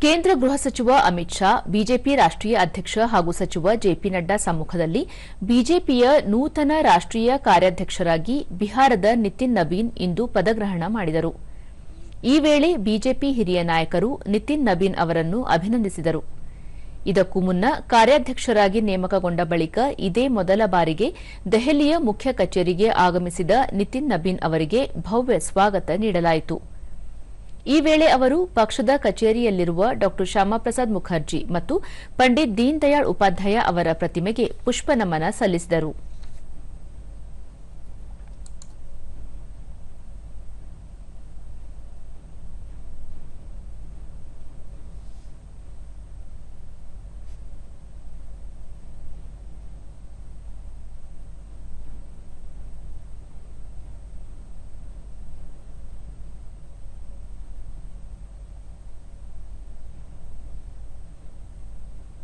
ಕೇಂದ್ರ ಗೃಹ ಸಚಿವ ಅಮಿತ್ ಶಾ ಬಿಜೆಪಿ ರಾಷ್ಟ್ರೀಯ ಅಧ್ಯಕ್ಷ ಹಾಗೂ ಸಚಿವ ಜೆಪಿ ನಡ್ಡಾ ಸಮ್ಮುಖದಲ್ಲಿ ಬಿಜೆಪಿಯ ನೂತನ ರಾಷ್ಟ್ರೀಯ ಕಾರ್ಯಾಧ್ಯಕ್ಷರಾಗಿ ಬಿಹಾರದ ನಿತಿನ್ ನಬೀನ್ ಇಂದು ಪದಗ್ರಹಣ ಮಾಡಿದರು. ಈ ವೇಳೆ ಬಿಜೆಪಿ ಹಿರಿಯ ನಾಯಕರು ನಿತಿನ್ ನಬೀನ್ ಅವರನ್ನು ಅಭಿನಂದಿಸಿದರು. ಇದಕ್ಕೂ ಮುನ್ನ ಕಾರ್ಯಾಧ್ಯಕ್ಷರಾಗಿ ನೇಮಕಗೊಂಡ ಬಳಿಕ ಇದೇ ಮೊದಲ ಬಾರಿಗೆ ದೆಹಲಿಯ ಮುಖ್ಯ ಕಚೇರಿಗೆ ಆಗಮಿಸಿದ ನಿತಿನ್ ನಬೀನ್ ಅವರಿಗೆ ಭವ್ಯ ಸ್ವಾಗತ ನೀಡಲಾಯಿತು. ಈ ವೇಳೆ ಅವರು ಪಕ್ಷದ ಕಚೇರಿಯಲ್ಲಿರುವ ಡಾ ಶ್ಯಾಮಪ್ರಸಾದ್ ಮುಖರ್ಜಿ ಮತ್ತು ಪಂಡಿತ್ ದೀನ್ ದಯಾಳ್ ಉಪಾಧ್ಯಾಯ ಅವರ ಪ್ರತಿಮೆಗೆ ಪುಷ್ಪನಮನ ಸಲ್ಲಿಸಿದರು.